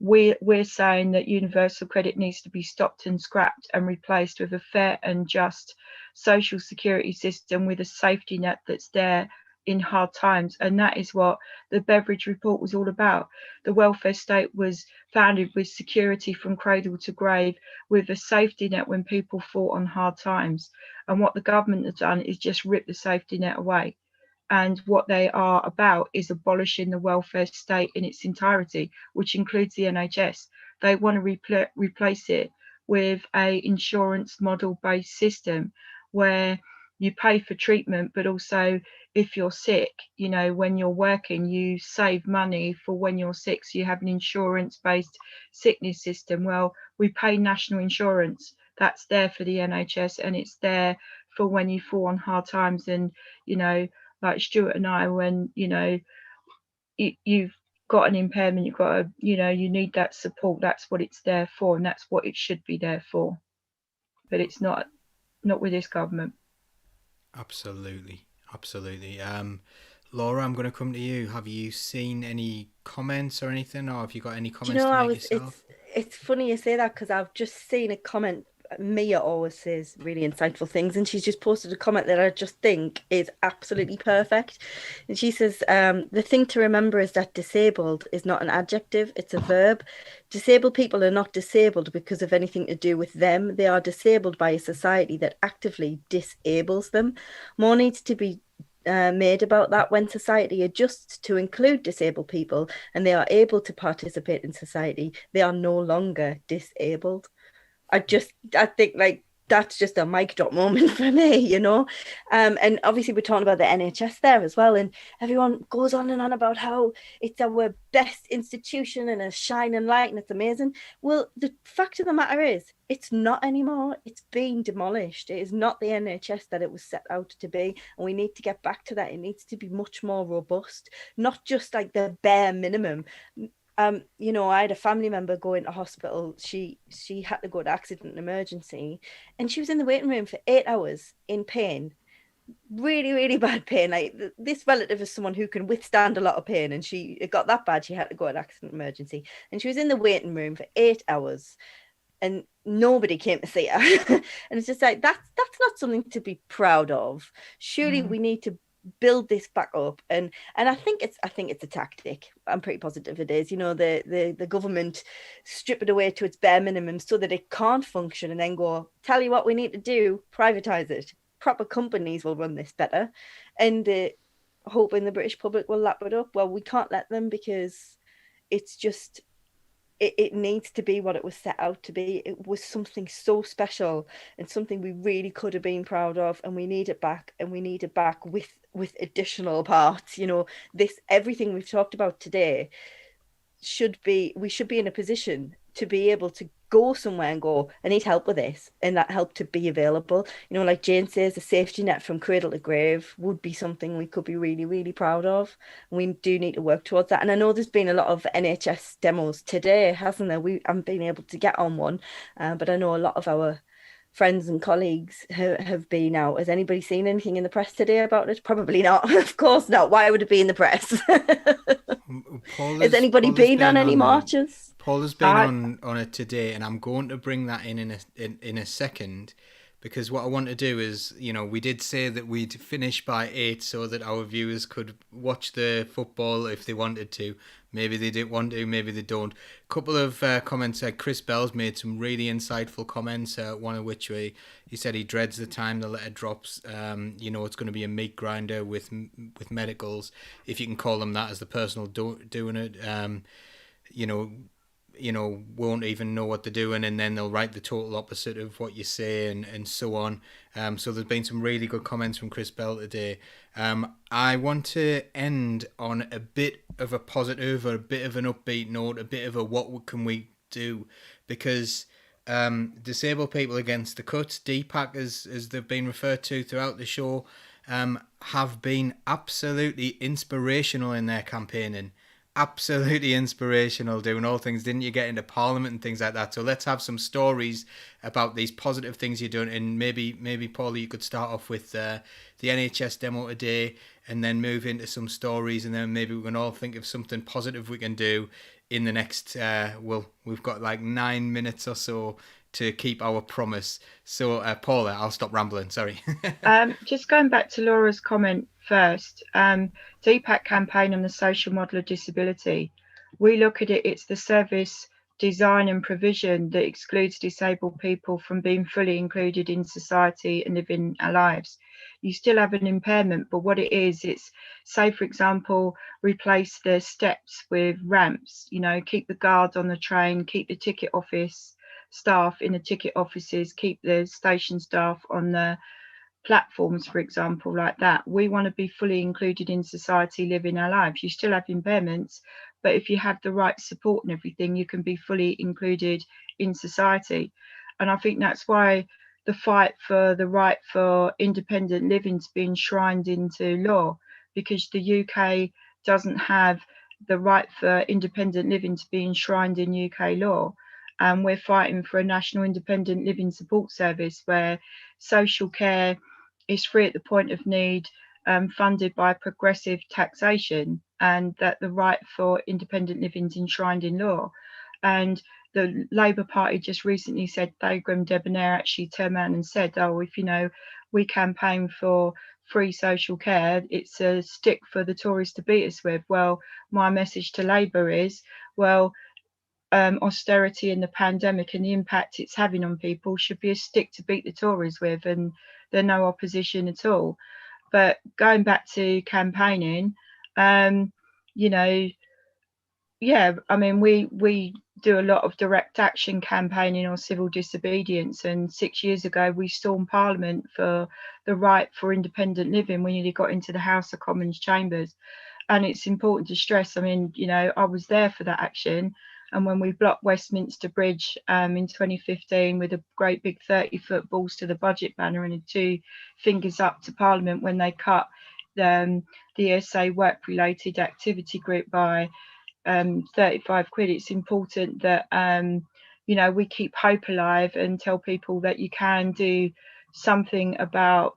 We're saying that universal credit needs to be stopped and scrapped and replaced with a fair and just social security system with a safety net that's there in hard times. And that is what the Beveridge report was all about. The welfare state was founded with security from cradle to grave, with a safety net when people fought on hard times. And what the government has done is just rip the safety net away. And what they are about is abolishing the welfare state in its entirety, which includes the NHS. They want to replace it with a insurance model based system where you pay for treatment, but also if you're sick, when you're working, you save money for when you're sick. So you have an insurance based sickness system. Well, we pay national insurance. That's there for the NHS, and it's there for when you fall on hard times. And, like Stuart and I, when you've got an impairment, you've got you need that support. That's what it's there for, and that's what it should be there for. But it's not with this government. Absolutely. Laura, I'm going to come to you. Have you seen any comments or anything, or have you got any comments to make yourself? It's funny you say that, because I've just seen a comment. Mia always says really insightful things, and she's just posted a comment that I just think is absolutely perfect. And she says, the thing to remember is that disabled is not an adjective, it's a verb. Disabled people are not disabled because of anything to do with them. They are disabled by a society that actively disables them. More needs to be made about that. When society adjusts to include disabled people and they are able to participate in society, they are no longer disabled. I think, like, that's just a mic drop moment for me, you know. And obviously we're talking about the NHS there as well, and everyone goes on and on about how it's our best institution and a shining light and it's amazing. Well, the fact of the matter is, it's not anymore. It's been demolished. It is not the NHS that it was set out to be, and we need to get back to that. It needs to be much more robust, not just like the bare minimum. You know, I had a family member go into hospital. She had to go to accident and emergency, and she was in the waiting room for 8 hours in pain, really, really bad pain. Like this relative is someone who can withstand a lot of pain, and it got that bad she had to go to accident emergency, and she was in the waiting room for 8 hours, and nobody came to see her. And it's just like that's not something to be proud of. Surely we need to build this back up, and I think it's a tactic. I'm pretty positive it is. You know, the government strip it away to its bare minimum so that it can't function, and then go, tell you what we need to do, privatize it. Proper companies will run this better, and hoping the British public will lap it up. Well, we can't let them, because it's just it needs to be what it was set out to be. It was something so special and something we really could have been proud of, and we need it back, and we need it back with additional parts. You know, everything we've talked about today we should be in a position to be able to go somewhere and go, I need help with this, and that help to be available. You know, like Jane says, a safety net from cradle to grave would be something we could be really, really proud of. We do need to work towards that. And I know there's been a lot of NHS demos today, hasn't there? We haven't been able to get on one, but I know a lot of our friends and colleagues have been out. Has anybody seen anything in the press today about it? Probably not. Of course not. Why would it be in the press? Has anybody been on any marches? Paul has been on it today, and I'm going to bring that in a second, because what I want to do is, you know, we did say that we'd finish by 8 so that our viewers could watch the football if they wanted to. Maybe they didn't want to, maybe they don't. A couple of comments. Chris Bell's made some really insightful comments, one of which he said he dreads the time the letter drops. You know, it's going to be a meat grinder with medicals, if you can call them that, as the personal doing it. You know, won't even know what they're doing, and then they'll write the total opposite of what you say, and so on. So there's been some really good comments from Chris Bell today. I want to end on a bit of a positive, or a bit of an upbeat note, a bit of a what can we do, because Disabled People Against the Cuts, DPAC as they've been referred to throughout the show, have been absolutely inspirational in their campaigning. Absolutely inspirational, doing all things. Didn't you get into Parliament and things like that? So let's have some stories about these positive things you're doing, and maybe Paula, you could start off with the NHS demo today, and then move into some stories, and then maybe we can all think of something positive we can do in the next we've got like 9 minutes or so to keep our promise. So Paula, I'll stop rambling, sorry. Just going back to Laura's comment first, DPAC campaign on the social model of disability, we look at it's the service design and provision that excludes disabled people from being fully included in society and living our lives. You still have an impairment, but what it is, it's, say for example, replace the steps with ramps, you know, keep the guards on the train, keep the ticket office staff in the ticket offices, keep the station staff on the platforms, for example, like that. We want to be fully included in society, living our lives. You still have impairments, but if you have the right support and everything, you can be fully included in society. And I think that's why the fight for the right for independent living to be enshrined into law, because the UK doesn't have the right for independent living to be enshrined in UK law. And we're fighting for a national independent living support service where social care is free at the point of need, funded by progressive taxation, and that the right for independent living is enshrined in law. And the Labour Party just recently said, Dagram Debonair actually turned around and said, oh, if, you know, we campaign for free social care, it's a stick for the Tories to beat us with. Well, my message to Labour is, well, austerity and the pandemic and the impact it's having on people should be a stick to beat the Tories with, and they're no opposition at all. But going back to campaigning, you know, yeah, I mean, we do a lot of direct action campaigning on civil disobedience, and 6 years ago we stormed Parliament for the right for independent living. We nearly got into the House of Commons chambers, and it's important to stress. I mean, you know, I was there for that action, and when we blocked Westminster Bridge in 2015 with a great big 30-foot balls to the budget banner and the two fingers up to Parliament when they cut the ESA work-related activity group by 35 quid, it's important that you know, we keep hope alive and tell people that you can do something about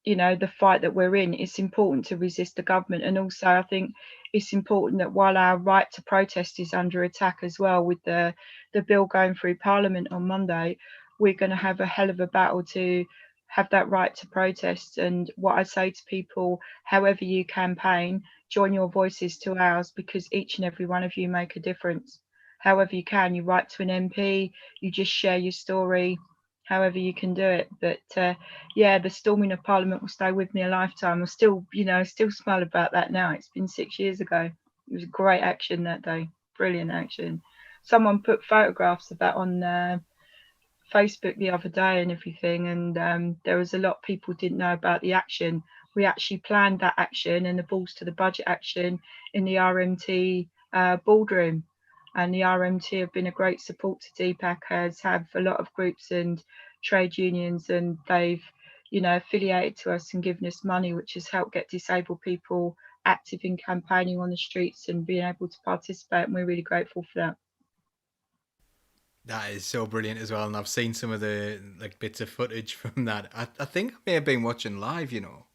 you know, the fight that we're in. It's important to resist the government, and also I think it's important that while our right to protest is under attack as well, with the bill going through Parliament on Monday, we're going to have a hell of a battle to have that right to protest. And what I say to people, however you campaign, join your voices to ours, because each and every one of you make a difference. However you can, you write to an MP, you just share your story, however you can do it. But yeah, the storming of Parliament will stay with me a lifetime. I still, you know, still smile about that now. It's been 6 years ago. It was a great action that day, brilliant action. Someone put photographs of that on Facebook the other day and everything, and there was a lot of people didn't know about the action. We actually planned that action and the balls to the budget action in the RMT boardroom, and the RMT have been a great support to Deepak, as have a lot of groups and trade unions, and they've, you know, affiliated to us and given us money, which has helped get disabled people active in campaigning on the streets and being able to participate, and we're really grateful for that. That is so brilliant as well, and I've seen some of the like bits of footage from that. I think I may have been watching live. You know,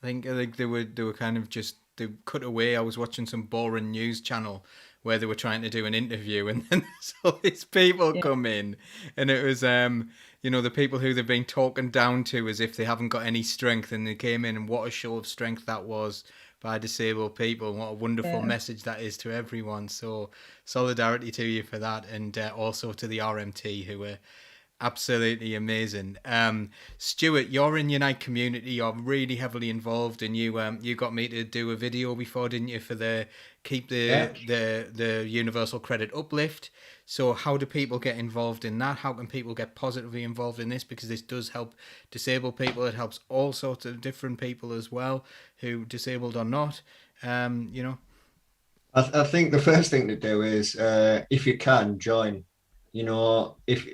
I think they were kind of just they cut away. I was watching some boring news channel where they were trying to do an interview, and then all these people come in, and it was you know, the people who they've been talking down to as if they haven't got any strength, and they came in, and what a show of strength that was by disabled people. What a wonderful message that is to everyone. So solidarity to you for that, and also to the RMT, who were absolutely amazing. Stuart, you're in Unite Community. You're really heavily involved, and you got me to do a video before, didn't you, for the keep the universal credit uplift. So how do people get involved in that? How can people get positively involved in this? Because this does help disabled people. It helps all sorts of different people as well, who disabled or not. You know, I think the first thing to do is, if you can, join. You know, if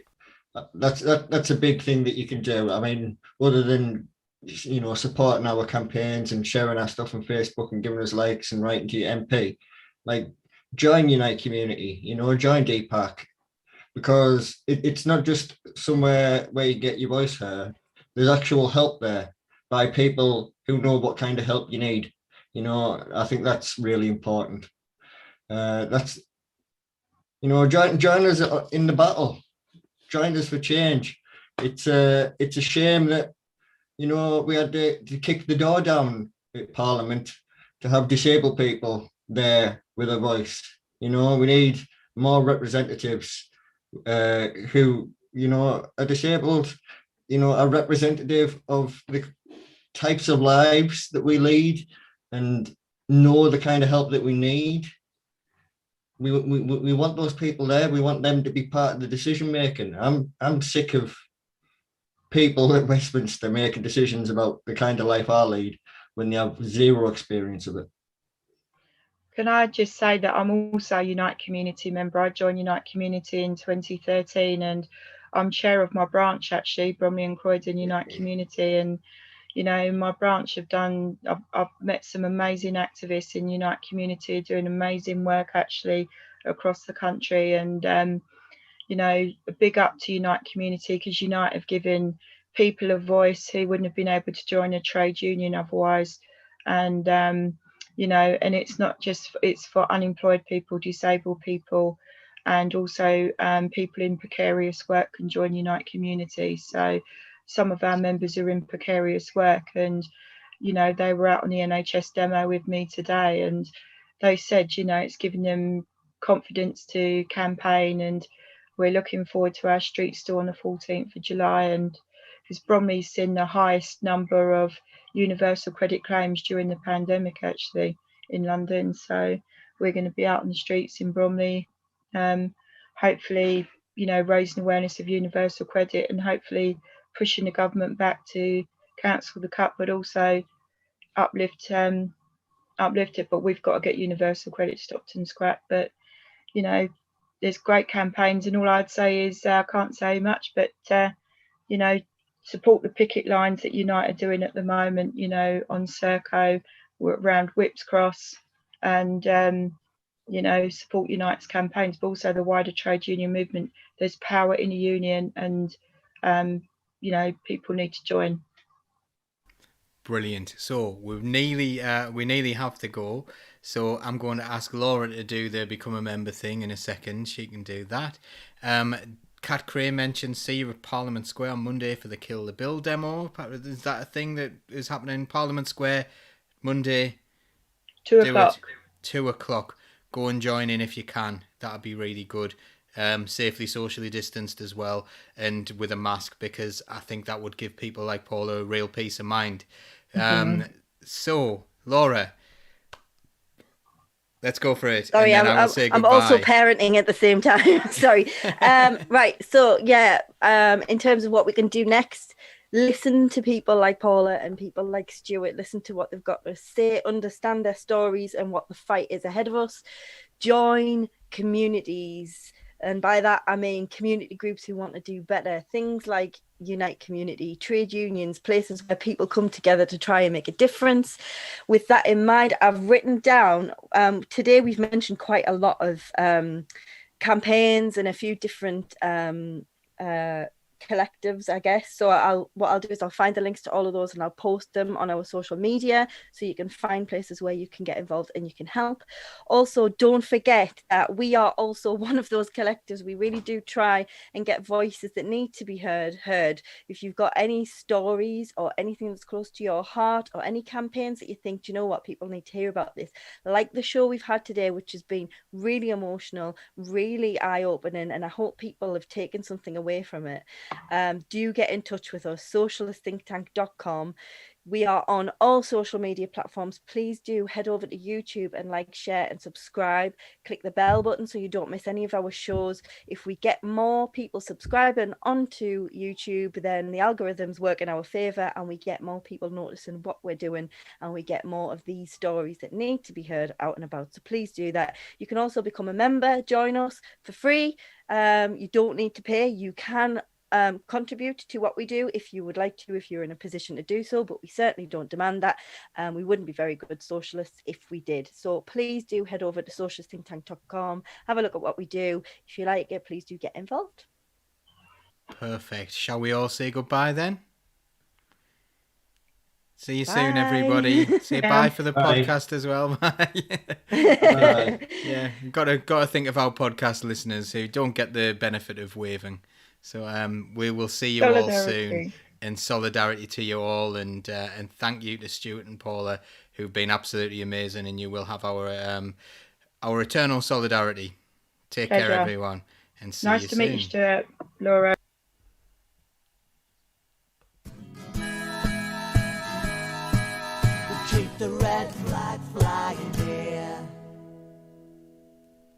that's a big thing that you can do. I mean, other than, you know, supporting our campaigns and sharing our stuff on Facebook and giving us likes and writing to your MP, like, join Unite Community. You know, join Deepak, because it's not just somewhere where you get your voice heard. There's actual help there by people who know what kind of help you need. You know, I think that's really important. That's, you know, join us in the battle. Join us for change. It's a shame that, you know, we had to kick the door down at Parliament to have disabled people there with a voice. You know, we need more representatives who, you know, are disabled, you know, are representative of the types of lives that we lead and know the kind of help that we need. We want those people there. We want them to be part of the decision making. I'm sick of people at Westminster making decisions about the kind of life I lead when they have zero experience of it. Can I just say that I'm also a Unite Community member. I joined Unite Community in 2013, and I'm chair of my branch, actually, Bromley and Croydon Unite Community. And, you know, my branch I've met some amazing activists in Unite Community doing amazing work, actually, across the country. And, you know, a big up to Unite Community, because Unite have given people a voice who wouldn't have been able to join a trade union otherwise. And, you know, and it's not just, it's for unemployed people, disabled people, and also people in precarious work can join Unite Community. So some of our members are in precarious work, and, you know, they were out on the NHS demo with me today, and they said, you know, it's giving them confidence to campaign, and we're looking forward to our street store on the 14th of July. And because Bromley's seen the highest number of universal credit claims during the pandemic, actually, in London. So we're going to be out on the streets in Bromley, hopefully, raising awareness of universal credit and hopefully pushing the government back to cancel the cut, but also uplift it. But we've got to get universal credit stopped and scrapped. But there's great campaigns, and all I'd say is I can't say much, but support the picket lines that Unite are doing at the moment. On Serco, we're around Whips Cross, and support Unite's campaigns, but also the wider trade union movement. There's power in a union, and people need to join. Brilliant. So we nearly have to go. So I'm going to ask Laura to do the become a member thing in a second. She can do that. Kat Cray mentioned see you at Parliament Square on Monday for the Kill the Bill demo. Is that a thing that is happening in Parliament Square Monday? 2:00. 2:00. Go and join in if you can. That'd be really good. Safely socially distanced as well, and with a mask, because I think that would give people like Paula a real peace of mind. So Laura, let's go for it. Sorry, and then I will say I'm goodbye. also parenting at the same time. Sorry. Right. So in terms of what we can do next, listen to people like Paula and people like Stuart. Listen to what they've got to say, understand their stories and what the fight is ahead of us. Join communities. And by that, I mean community groups who want to do better. Things like Unite Community, trade unions, places where people come together to try and make a difference. With that in mind, I've written down, today we've mentioned quite a lot of campaigns and a few different collectives, I guess. So what I'll do is I'll find the links to all of those and I'll post them on our social media so you can find places where you can get involved and you can help. Also, don't forget that we are also one of those collectives. We really do try and get voices that need to be heard. If you've got any stories or anything that's close to your heart or any campaigns that you think, you know what, people need to hear about this, like the show we've had today, which has been really emotional, really eye-opening, and I hope people have taken something away from it. Do get in touch with us, socialistthinktank.com. We are on all social media platforms. Please do head over to YouTube and like, share and subscribe. Click the bell button so you don't miss any of our shows. If we get more people subscribing onto YouTube, then the algorithms work in our favor and we get more people noticing what we're doing and we get more of these stories that need to be heard out and about. So please do that. You can also become a member, join us for free. You don't need to pay. You can contribute to what we do if you would like to, if you're in a position to do so, but we certainly don't demand that. We wouldn't be very good socialists if we did. So please do head over to socialistthinktank.com, have a look at what we do. If you like it, please do get involved. Perfect. Shall we all say goodbye then? See you Bye. soon, everybody. Say bye for the Bye. podcast as well. Bye. Yeah, got to think of our podcast listeners who don't get the benefit of waving. So we will see you all soon. In solidarity to you all, and thank you to Stuart and Paula, who've been absolutely amazing, and you will have our eternal solidarity. Take care, everyone, and see you soon. Nice to meet you, Stuart, Laura. Keep the red flag flying, dear.